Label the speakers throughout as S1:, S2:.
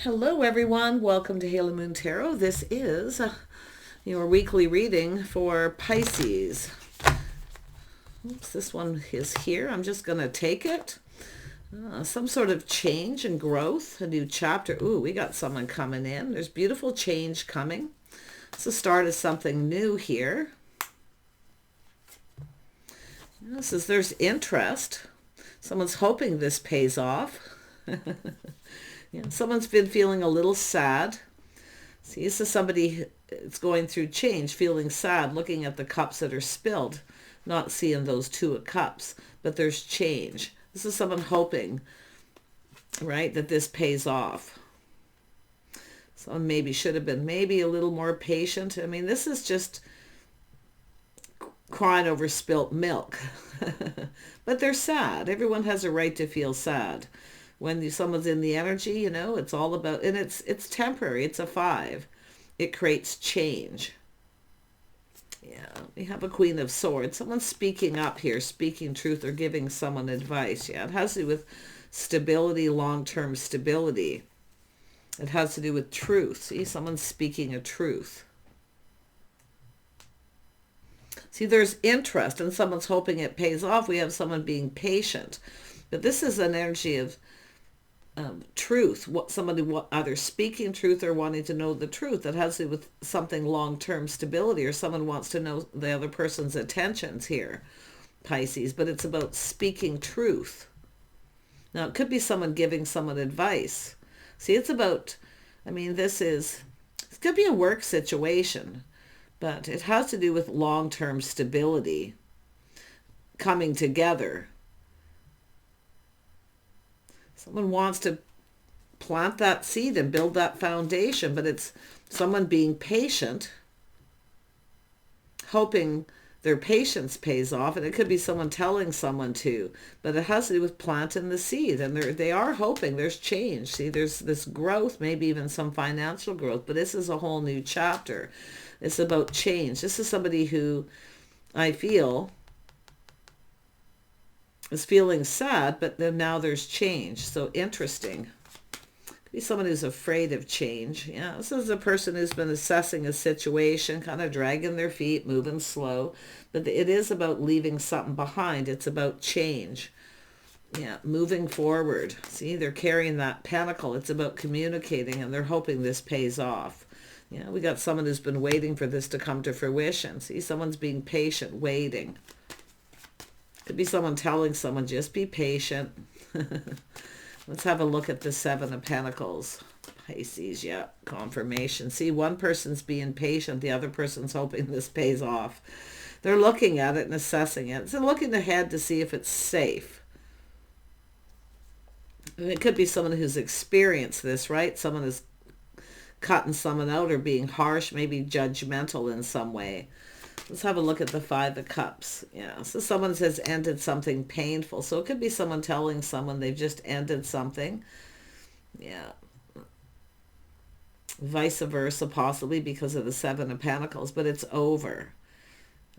S1: Hello everyone, welcome to Halo Moon Tarot. This is your weekly reading for Pisces. Oops, this one is here. I'm just going to take it. Some sort of change and growth, a new chapter. Ooh, we got someone coming in. There's beautiful change coming. It's the start of something new here. There's interest. Someone's hoping this pays off. Yeah, someone's been feeling a little sad. See, this is somebody that's going through change, feeling sad, looking at the cups that are spilled, not seeing those two of cups, but there's change. This is someone hoping, right, that this pays off. Someone maybe should have been maybe a little more patient. I mean, this is just crying over spilt milk. But they're sad. Everyone has a right to feel sad. When someone's in the energy, it's all about, and it's temporary. It's a 5. It creates change. Yeah, we have a Queen of Swords. Someone's speaking up here, speaking truth or giving someone advice. Yeah, it has to do with stability, long-term stability. It has to do with truth. See, someone's speaking a truth. See, there's interest and someone's hoping it pays off. We have someone being patient. But this is an energy of truth, somebody either speaking truth or wanting to know the truth. That has to do with something long-term stability, or someone wants to know the other person's intentions here, Pisces, but it's about speaking truth. Now, it could be someone giving someone advice. See, it's about, it could be a work situation, but it has to do with long-term stability coming together. Someone wants to plant that seed and build that foundation, but it's someone being patient, hoping their patience pays off. And it could be someone telling someone to, but it has to do with planting the seed. And they are hoping there's change. See, there's this growth, maybe even some financial growth, but this is a whole new chapter. It's about change. This is somebody who I feel is feeling sad, but then now there's change. So interesting. Could be someone who's afraid of change. Yeah, this is a person who's been assessing a situation, kind of dragging their feet, moving slow. But it is about leaving something behind. It's about change. Yeah, moving forward. See, they're carrying that pentacle. It's about communicating, and they're hoping this pays off. Yeah, we got someone who's been waiting for this to come to fruition. See, someone's being patient, waiting. Could be someone telling someone, just be patient. Let's have a look at the 7 of Pentacles. Pisces, yeah, confirmation. See, one person's being patient, the other person's hoping this pays off. They're looking at it and assessing it. So looking ahead to see if it's safe. And it could be someone who's experienced this, right? Someone is cutting someone out or being harsh, maybe judgmental in some way. Let's have a look at the 5 of Cups. Yeah, so someone has ended something painful. So it could be someone telling someone they've just ended something. Yeah. Vice versa, possibly because of the 7 of Pentacles, but it's over.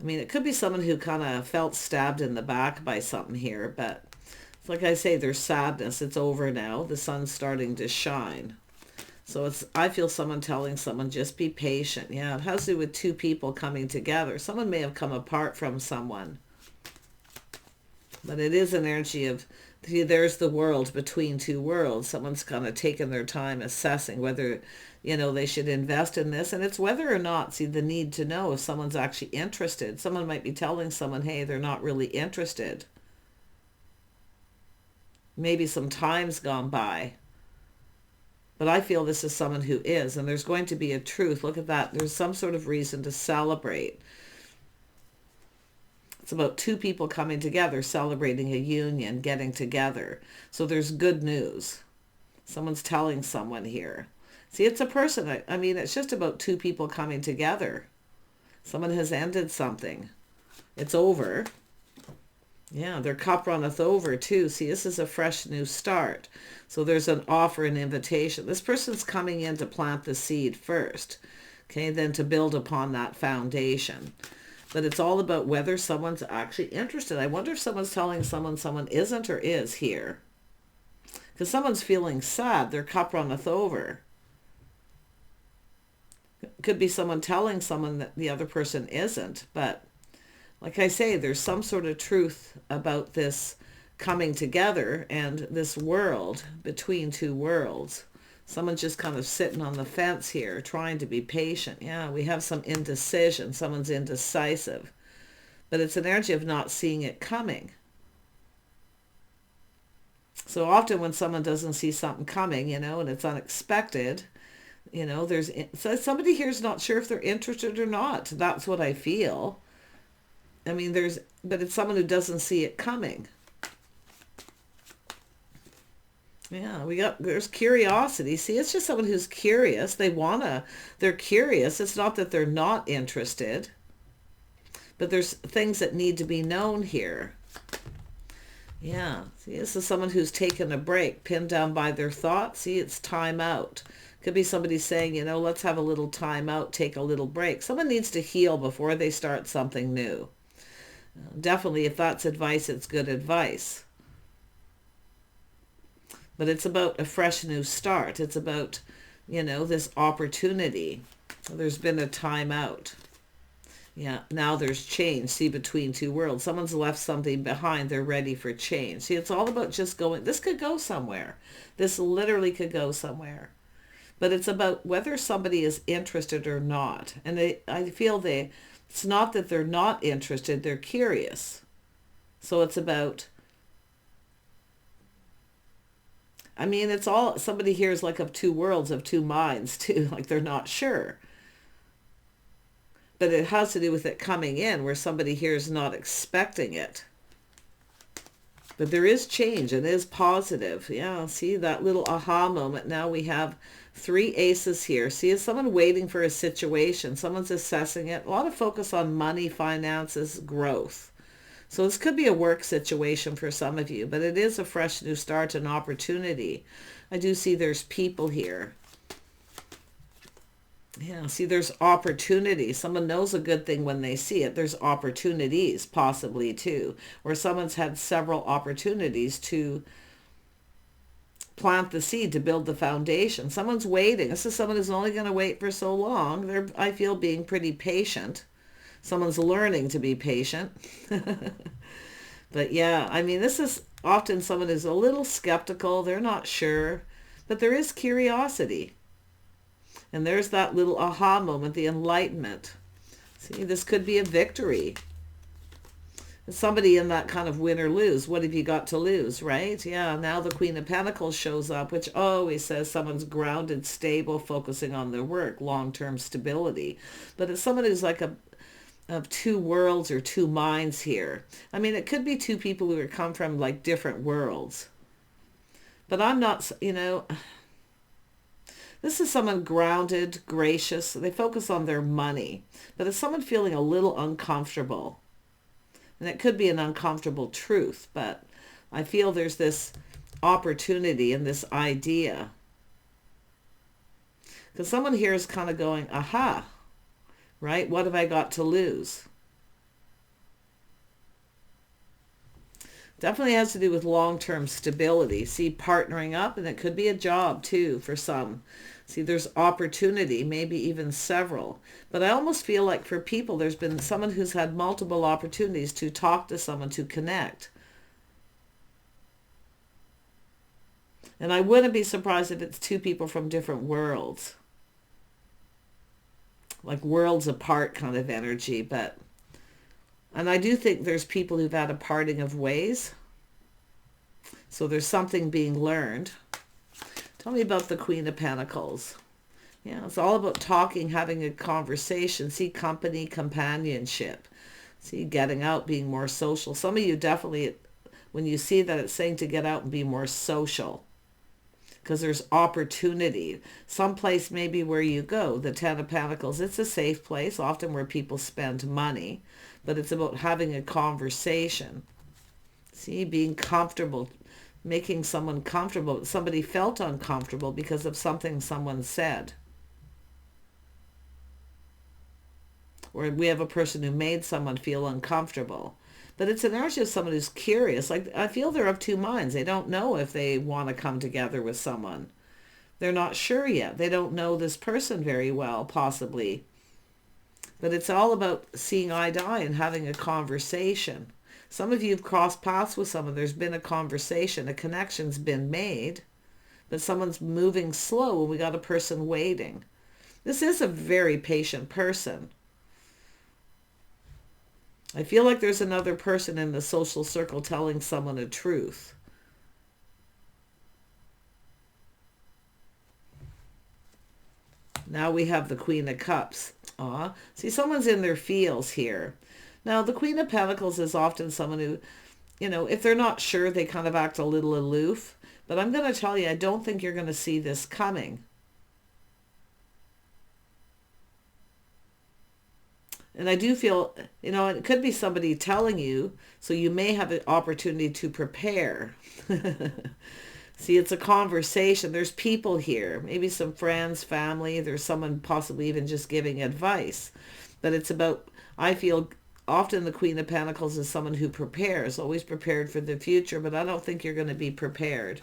S1: It could be someone who kind of felt stabbed in the back by something here, but like I say, there's sadness. It's over now. The sun's starting to shine. So I feel someone telling someone, just be patient. Yeah, it has to do with two people coming together. Someone may have come apart from someone. But it is an energy of, there's the world between two worlds. Someone's kind of taken their time assessing whether, they should invest in this. And it's whether or not, the need to know if someone's actually interested. Someone might be telling someone, hey, they're not really interested. Maybe some time's gone by. But I feel this is someone who is, and there's going to be a truth. Look at that. There's some sort of reason to celebrate. It's about two people coming together, celebrating a union, getting together. So there's good news. Someone's telling someone here. See, it's a person. It's just about two people coming together. Someone has ended something. It's over. Yeah, their cup runneth over too. See, this is a fresh new start. So there's an offer, an invitation. This person's coming in to plant the seed first, okay, then to build upon that foundation. But it's all about whether someone's actually interested. I wonder if someone's telling someone isn't or is here. Because someone's feeling sad. Their cup runneth over. Could be someone telling someone that the other person isn't. But like I say, there's some sort of truth about this coming together and this world between two worlds. Someone's just kind of sitting on the fence here, trying to be patient. Yeah, we have some indecision. Someone's indecisive. But it's an energy of not seeing it coming. So often when someone doesn't see something coming, and it's unexpected, so somebody here is not sure if they're interested or not. That's what I feel. I mean, but it's someone who doesn't see it coming. Yeah, there's curiosity. See, it's just someone who's curious. They're curious. It's not that they're not interested, but there's things that need to be known here. Yeah, see, this is someone who's taken a break, pinned down by their thoughts. See, it's time out. Could be somebody saying, let's have a little time out, take a little break. Someone needs to heal before they start something new. Definitely, if that's advice, it's good advice. But it's about a fresh new start. It's about, this opportunity. There's been a time out. Yeah, now there's change. See, between two worlds. Someone's left something behind. They're ready for change. See, it's all about just going. This could go somewhere. This literally could go somewhere. But it's about whether somebody is interested or not. And I feel it's not that they're not interested. They're curious. So it's about, it's all, somebody here is like of two worlds, of two minds too. Like they're not sure. But it has to do with it coming in where somebody here is not expecting it. But there is change and it is positive. Yeah, see that little aha moment. Now we have 3 aces here. See, is someone waiting for a situation? Someone's assessing it. A lot of focus on money, finances, growth. So this could be a work situation for some of you, but it is a fresh new start, an opportunity. I do see there's people here. Yeah, see, there's opportunity. Someone knows a good thing when they see it. There's opportunities, possibly, too. Or someone's had several opportunities to plant the seed, to build the foundation. Someone's waiting. This is someone who's only going to wait for so long. They're, I feel, being pretty patient. Someone's learning to be patient. But yeah, this is often someone who's a little skeptical. They're not sure. But there is curiosity. And there's that little aha moment, the enlightenment. See, this could be a victory. Somebody in that kind of win or lose. What have you got to lose, right? Yeah, now the Queen of Pentacles shows up, which always says someone's grounded, stable, focusing on their work, long-term stability. But it's someone who's like of two worlds or two minds here. It could be two people who come from like different worlds. But I'm not, this is someone grounded, gracious. They focus on their money. But it's someone feeling a little uncomfortable. And it could be an uncomfortable truth, but I feel there's this opportunity and this idea. Because someone here is kind of going, aha, right? What have I got to lose? Definitely has to do with long-term stability. See, partnering up, and it could be a job too for some. See, there's opportunity, maybe even several. But I almost feel like for people, there's been someone who's had multiple opportunities to talk to someone, to connect. And I wouldn't be surprised if it's two people from different worlds. Like worlds apart kind of energy, but... And I do think there's people who've had a parting of ways. So there's something being learned. Tell me about the Queen of Pentacles. Yeah, it's all about talking, having a conversation. See, company, companionship. See, getting out, being more social. Some of you definitely, when you see that, it's saying to get out and be more social. Because there's opportunity. Someplace maybe where you go, the Ten of Pentacles, it's a safe place, often where people spend money. But it's about having a conversation. See, being comfortable, making someone comfortable. Somebody felt uncomfortable because of something someone said. Or we have a person who made someone feel uncomfortable. But it's an energy of someone who's curious. Like, I feel they're of two minds. They don't know if they want to come together with someone. They're not sure yet. They don't know this person very well, possibly. But it's all about seeing eye to eye and having a conversation. Some of you have crossed paths with someone. There's been a conversation. A connection's been made. But someone's moving slow and we got a person waiting. This is a very patient person. I feel like there's another person in the social circle telling someone a truth. Now we have the Queen of Cups. See, someone's in their feels here. Now, the Queen of Pentacles is often someone who, if they're not sure, they kind of act a little aloof. But I'm going to tell you, I don't think you're going to see this coming. And I do feel, it could be somebody telling you, so you may have an opportunity to prepare. See, it's a conversation. There's people here, maybe some friends, family. There's someone possibly even just giving advice. But it's about, I feel, often the Queen of Pentacles is someone who prepares, always prepared for the future, but I don't think you're going to be prepared.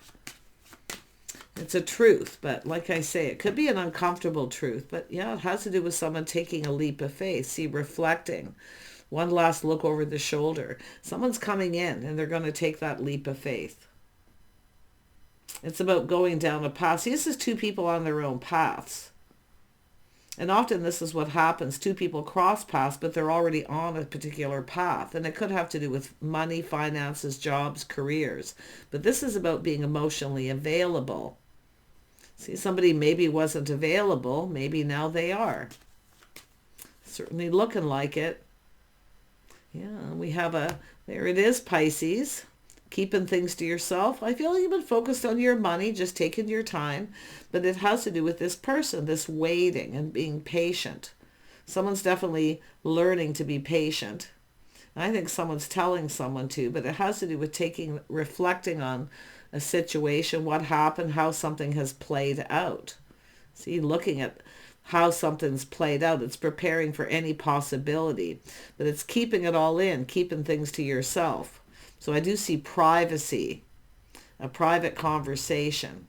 S1: It's a truth, but like I say, it could be an uncomfortable truth. But yeah, it has to do with someone taking a leap of faith. See, reflecting. One last look over the shoulder. Someone's coming in and they're going to take that leap of faith. It's about going down a path. See, this is two people on their own paths. And often this is what happens. Two people cross paths, but they're already on a particular path. And it could have to do with money, finances, jobs, careers. But this is about being emotionally available. See, somebody maybe wasn't available. Maybe now they are. Certainly looking like it. Yeah, we have there it is, Pisces. Keeping things to yourself. I feel like you've been focused on your money, just taking your time. But it has to do with this person, this waiting and being patient. Someone's definitely learning to be patient. I think someone's telling someone to, but it has to do with reflecting on a situation, what happened, how something has played out. See, looking at how something's played out. It's preparing for any possibility. But it's keeping it all in, keeping things to yourself. So I do see privacy, a private conversation.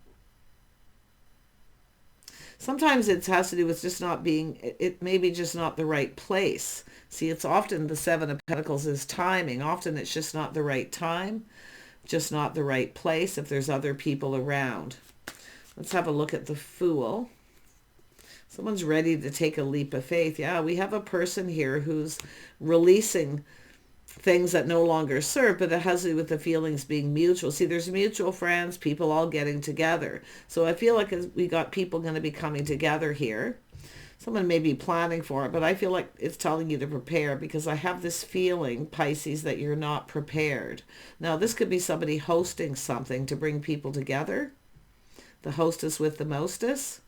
S1: Sometimes it has to do with just not being, it may be just not the right place. See, it's often the Seven of Pentacles is timing. Often it's just not the right time, just not the right place if there's other people around. Let's have a look at the Fool. Someone's ready to take a leap of faith. Yeah, we have a person here who's releasing things that no longer serve, but it has to do with the feelings being mutual. See, there's mutual friends, people all getting together. So I feel like we got people going to be coming together here. Someone may be planning for it, but I feel like it's telling you to prepare because I have this feeling, Pisces, that you're not prepared. Now, this could be somebody hosting something to bring people together. The hostess with the mostess.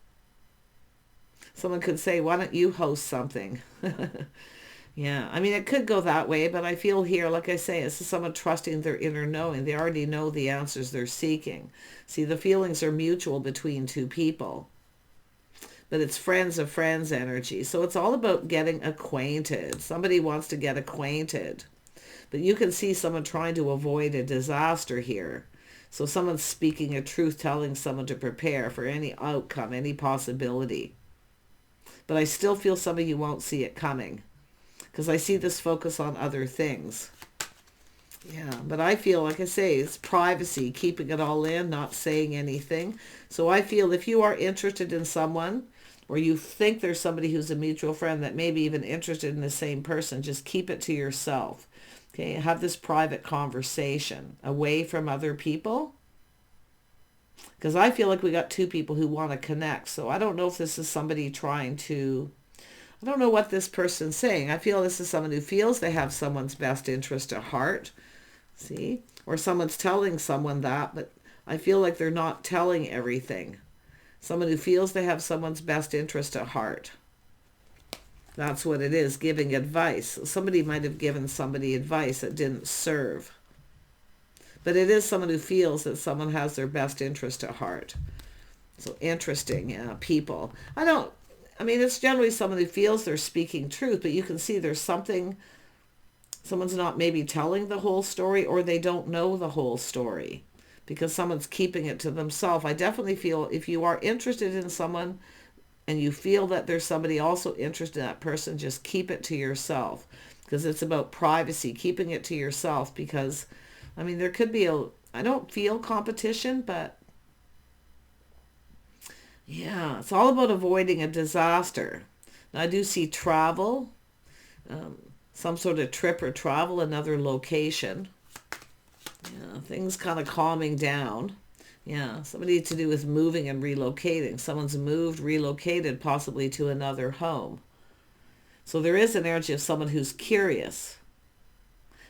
S1: Someone could say, why don't you host something? Yeah, I mean, it could go that way, but I feel here, like I say, this is someone trusting their inner knowing. They already know the answers they're seeking. See, the feelings are mutual between two people, but it's friends of friends energy. So it's all about getting acquainted. Somebody wants to get acquainted, but you can see someone trying to avoid a disaster here. So someone's speaking a truth, telling someone to prepare for any outcome, any possibility. But I still feel some of you won't see it coming. Because I see this focus on other things. Yeah, but I feel, like I say, it's privacy, keeping it all in, not saying anything. So I feel if you are interested in someone, or you think there's somebody who's a mutual friend that may be even interested in the same person, just keep it to yourself. Okay, have this private conversation away from other people. Because I feel like we got two people who want to connect. So I don't know if this is somebody trying to... I don't know what this person's saying. I feel this is someone who feels they have someone's best interest at heart. See? Or someone's telling someone that, but I feel like they're not telling everything. Someone who feels they have someone's best interest at heart. That's what it is, giving advice. Somebody might have given somebody advice that didn't serve. But it is someone who feels that someone has their best interest at heart. So interesting, people. I mean, it's generally someone who feels they're speaking truth, but you can see there's something Someone's not maybe telling the whole story, or they don't know the whole story because someone's keeping it to themselves. I definitely feel if you are interested in someone and you feel that there's somebody also interested in that person, just keep it to yourself, because it's about privacy, keeping it to yourself. Because, I mean, there could be I don't feel competition, but yeah, it's all about avoiding a disaster. Now, I do see travel, some sort of trip or travel, another location. Yeah, things kind of calming down. Yeah, something to do with moving and relocating. Someone's moved, relocated, possibly to another home. So there is an energy of someone who's curious.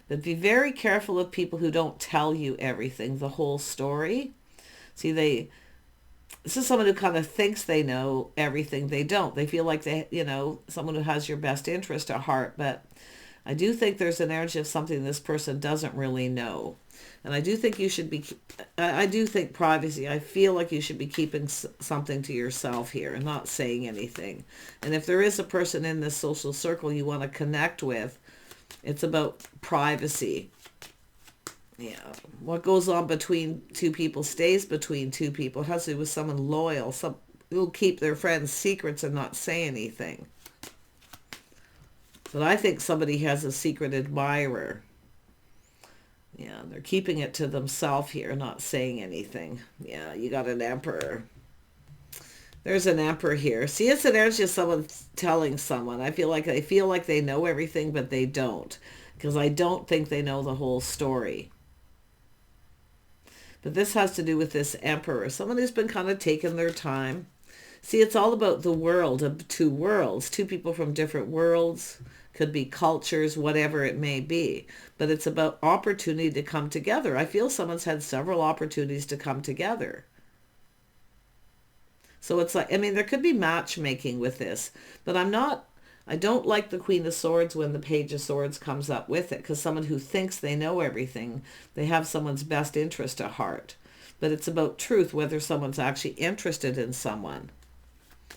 S1: But be very careful of people who don't tell you everything, the whole story. See, this is someone who kind of thinks they know everything. They don't. They feel like someone who has your best interest at heart. But I do think there's an energy of something this person doesn't really know. And I do think I do think privacy. I feel like you should be keeping something to yourself here and not saying anything. And if there is a person in this social circle you want to connect with, it's about privacy. Yeah. What goes on between two people stays between two people. It has to do with someone loyal. Some who'll keep their friends' secrets and not say anything. But I think somebody has a secret admirer. Yeah, they're keeping it to themselves here, not saying anything. Yeah, you got an emperor. There's an emperor here. See, it's an energy of someone telling someone. I feel like they know everything, but they don't. Because I don't think they know the whole story. But this has to do with this emperor. Someone who's been kind of taking their time. See, it's all about the world of two worlds. Two people from different worlds. Could be cultures, whatever it may be. But it's about opportunity to come together. I feel someone's had several opportunities to come together. So it's like, I mean, there could be matchmaking with this. But I don't like the Queen of Swords when the Page of Swords comes up with it. Because someone who thinks they know everything, they have someone's best interest at heart. But it's about truth, whether someone's actually interested in someone.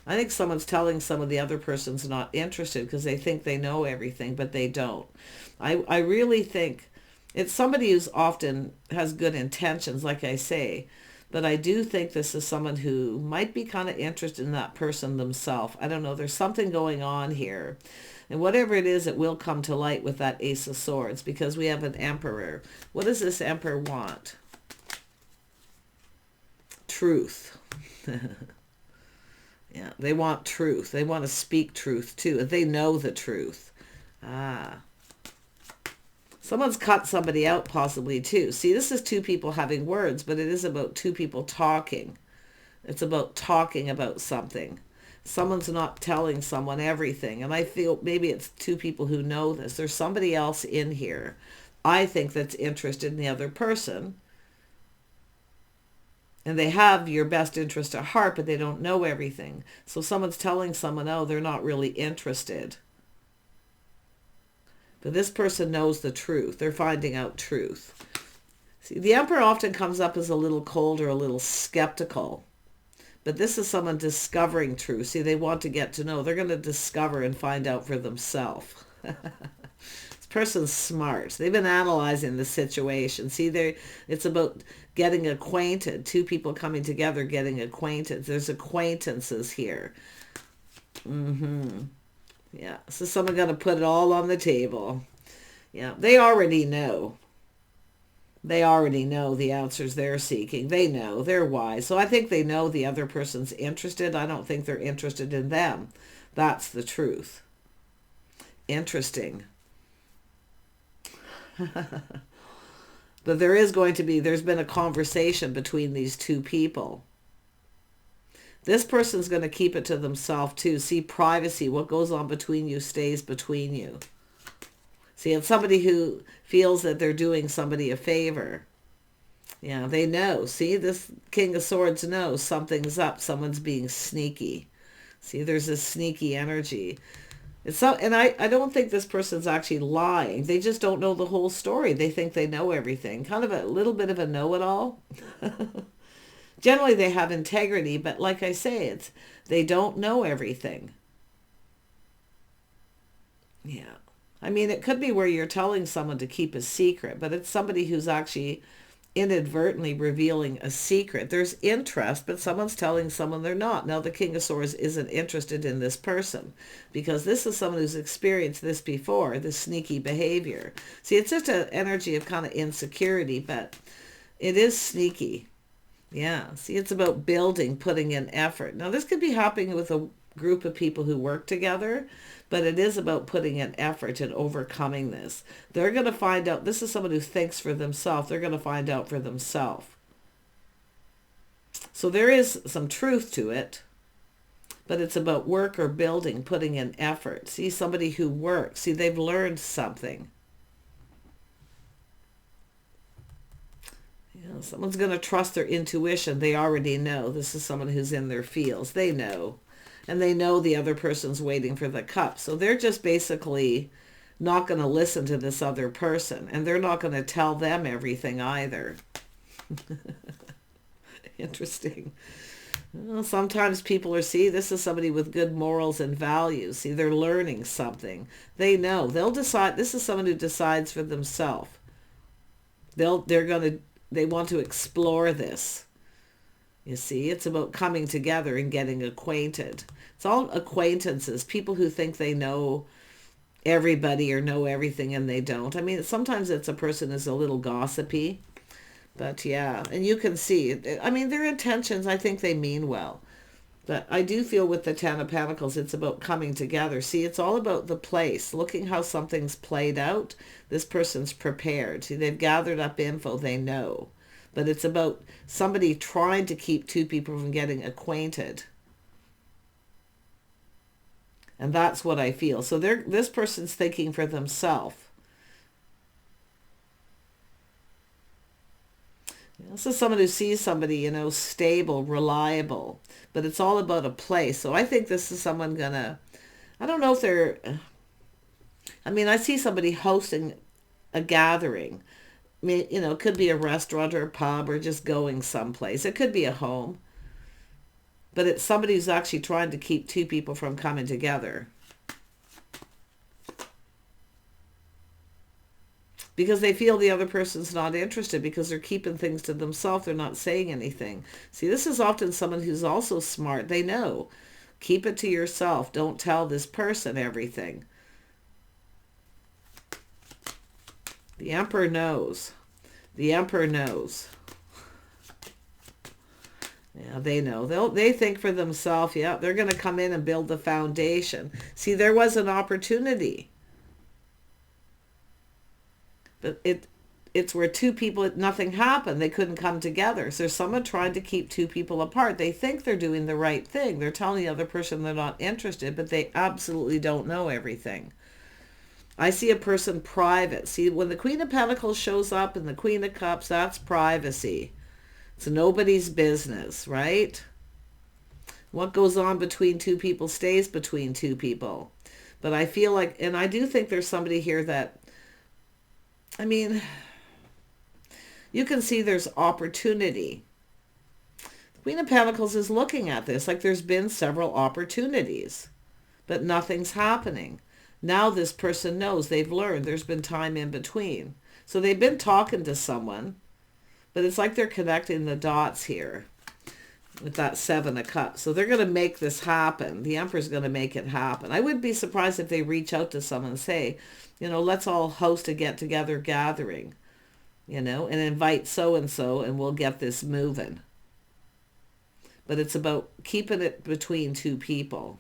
S1: I think someone's telling someone the other person's not interested because they think they know everything, but they don't. I really think it's somebody who's often has good intentions, like I say, but I do think this is someone who might be kind of interested in that person themselves. I don't know. There's something going on here. And whatever it is, it will come to light with that Ace of Swords because we have an Emperor. What does this Emperor want? Truth. Yeah, they want truth. They want to speak truth too. They know the truth. Someone's cut somebody out possibly too. See, this is two people having words, but it is about two people talking. It's about talking about something. Someone's not telling someone everything. And I feel maybe it's two people who know this. There's somebody else in here, I think, that's interested in the other person. And they have your best interest at heart, but they don't know everything. So someone's telling someone, oh, they're not really interested. But this person knows the truth. They're finding out truth. See, the Emperor often comes up as a little cold or a little skeptical. But this is someone discovering truth. See, they want to get to know. They're going to discover and find out for themselves. This person's smart. They've been analyzing the situation. See, it's about getting acquainted. Two people coming together, getting acquainted. There's acquaintances here. Yeah, so someone going to put it all on the table. Yeah, they already know. They already know the answers they're seeking. They know. They're wise. So I think they know the other person's interested. I don't think they're interested in them. That's the truth. Interesting. But there's been a conversation between these two people. This person's going to keep it to themselves too. See, privacy, what goes on between you stays between you. See, it's somebody who feels that they're doing somebody a favor. Yeah, they know. See, this King of Swords knows something's up. Someone's being sneaky. See, there's this sneaky energy. And I don't think this person's actually lying. They just don't know the whole story. They think they know everything. Kind of a little bit of a know-it-all. Generally, they have integrity, but like I say, they don't know everything. Yeah. I mean, it could be where you're telling someone to keep a secret, but it's somebody who's actually inadvertently revealing a secret. There's interest, but someone's telling someone they're not. Now, the King of Swords isn't interested in this person because this is someone who's experienced this before, this sneaky behavior. See, it's just an energy of kind of insecurity, but it is sneaky. Yeah. See, it's about building, putting in effort. Now, this could be happening with a group of people who work together, but it is about putting in effort and overcoming this. They're going to find out. This is someone who thinks for themselves. They're going to find out for themselves. So there is some truth to it, but it's about work or building, putting in effort. See, somebody who works. See, they've learned something. Someone's going to trust their intuition. They already know. This is someone who's in their fields. They know. And they know the other person's waiting for the cup. So they're just basically not going to listen to this other person. And they're not going to tell them everything either. Interesting. Well, sometimes people are, see, this is somebody with good morals and values. See, they're learning something. They know. They'll decide. This is someone who decides for themselves. They want to explore this. You see, it's about coming together and getting acquainted. It's all acquaintances, people who think they know everybody or know everything and they don't. I mean, sometimes it's a person who's a little gossipy, but yeah, and you can see, I mean, their intentions, I think they mean well. But I do feel with the Ten of Pentacles, it's about coming together. See, it's all about the place, looking how something's played out. This person's prepared. See, they've gathered up info, they know. But it's about somebody trying to keep two people from getting acquainted. And that's what I feel. So this person's thinking for themselves. This is someone who sees somebody, stable, reliable. But it's all about a place. So I think this is someone gonna, I don't know if they're, I see somebody hosting a gathering. It could be a restaurant or a pub or just going someplace. It could be a home. But it's somebody who's actually trying to keep two people from coming together. Because they feel the other person's not interested because they're keeping things to themselves. They're not saying anything. See, this is often someone who's also smart. They know. Keep it to yourself. Don't tell this person everything. The Emperor knows. The Emperor knows. Yeah, they know. They think for themselves. Yeah, they're going to come in and build the foundation. See, there was an opportunity. But it's where two people, nothing happened. They couldn't come together. So there's someone trying to keep two people apart. They think they're doing the right thing. They're telling the other person they're not interested, but they absolutely don't know everything. I see a person private. See, when the Queen of Pentacles shows up and the Queen of Cups, that's privacy. It's nobody's business, right? What goes on between two people stays between two people. But I feel like, and I do think there's somebody here that, you can see there's opportunity. The Queen of Pentacles is looking at this like there's been several opportunities, but nothing's happening. Now this person knows, they've learned, there's been time in between. So they've been talking to someone, but it's like they're connecting the dots here with that Seven of Cups. So they're going to make this happen. The Emperor's going to make it happen. I wouldn't be surprised if they reach out to someone and say, let's all host a get-together gathering, and invite so-and-so and we'll get this moving. But it's about keeping it between two people.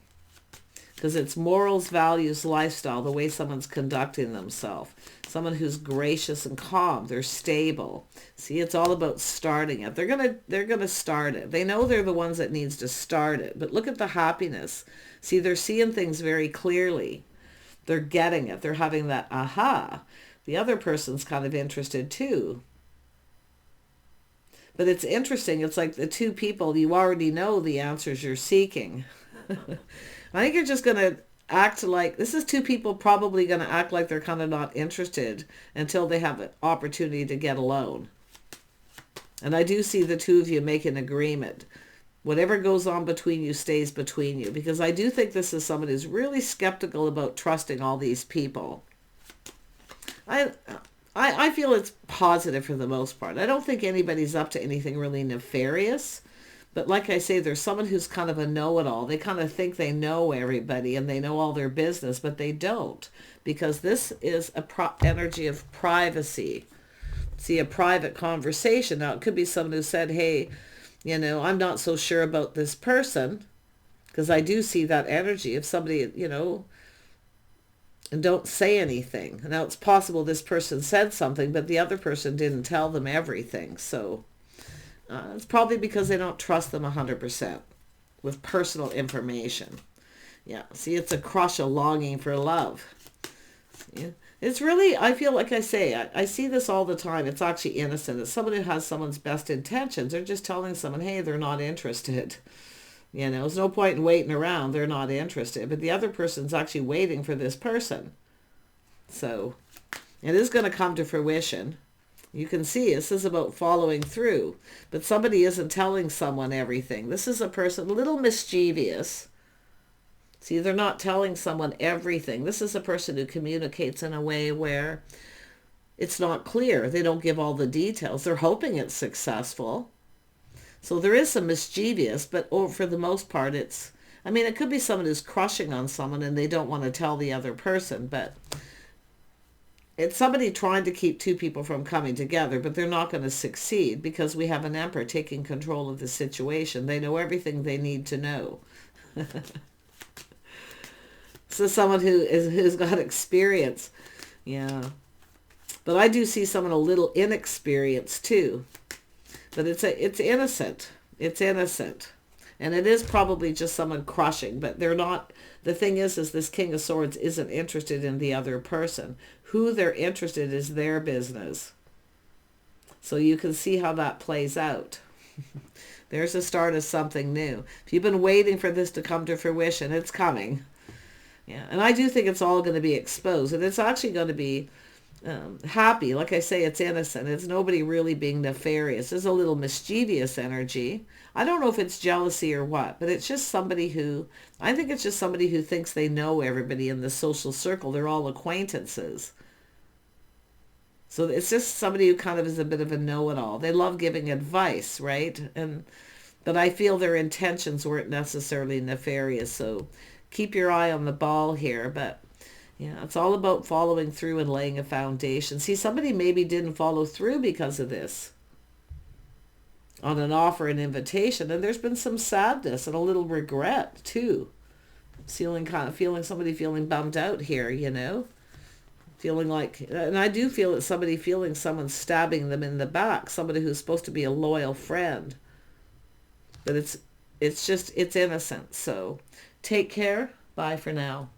S1: Because it's morals, values, lifestyle, the way someone's conducting themselves. Someone who's gracious and calm. They're stable. See, it's all about starting it. They're gonna start it. They know they're the ones that needs to start it. But look at the happiness. See, they're seeing things very clearly. They're getting it. They're having that aha. The other person's kind of interested too. But it's interesting. It's like the two people, you already know the answers you're seeking. I think you're just going to act like, this is two people probably going to act like they're kind of not interested until they have an opportunity to get alone. And I do see the two of you make an agreement. Whatever goes on between you stays between you. Because I do think this is someone who's really skeptical about trusting all these people. I, I feel it's positive for the most part. I don't think anybody's up to anything really nefarious. But like I say, there's someone who's kind of a know-it-all. They kind of think they know everybody and they know all their business, but they don't. Because this is a energy of privacy. See, a private conversation. Now, it could be someone who said, hey, you know, I'm not so sure about this person. Because I do see that energy of somebody, you know, and don't say anything. Now, it's possible this person said something, but the other person didn't tell them everything. So it's probably because they don't trust them 100% with personal information. Yeah, see, it's a crush, a longing for love. Yeah. It's really, I feel like I say, I see this all the time. It's actually innocent. It's someone who has someone's best intentions. They're just telling someone, hey, they're not interested. You know, there's no point in waiting around. They're not interested. But the other person's actually waiting for this person. So it is going to come to fruition. You can see this is about following through. But somebody isn't telling someone everything. This is a person a little mischievous. See, they're not telling someone everything. This is a person who communicates in a way where it's not clear. They don't give all the details. They're hoping it's successful. So there is some mischievous, but for the most part, it's, I mean, it could be someone who's crushing on someone and they don't want to tell the other person, but it's somebody trying to keep two people from coming together, but they're not going to succeed because we have an emperor taking control of the situation. They know everything they need to know. So someone who's got experience. Yeah. But I do see someone a little inexperienced too. But it's innocent. It's innocent. And it is probably just someone crushing, but they're not. The thing is this King of Swords isn't interested in the other person. Who they're interested in is their business. So you can see how that plays out. There's the start of something new. If you've been waiting for this to come to fruition, it's coming. Yeah, and I do think it's all going to be exposed, and it's actually going to be happy. Like I say, it's innocent. It's nobody really being nefarious. There's a little mischievous energy. I don't know if it's jealousy or what, but it's just somebody who, I think it's just somebody who thinks they know everybody in the social circle. They're all acquaintances. So it's just somebody who kind of is a bit of a know-it-all. They love giving advice, right? But I feel their intentions weren't necessarily nefarious, so keep your eye on the ball here. But yeah, it's all about following through and laying a foundation. See, somebody maybe didn't follow through because of this on an offer, an invitation, and there's been some sadness and a little regret too. Feeling somebody feeling bummed out here, you know, feeling like, and I do feel it's somebody feeling someone stabbing them in the back, somebody who's supposed to be a loyal friend, but it's innocent. So take care. Bye for now.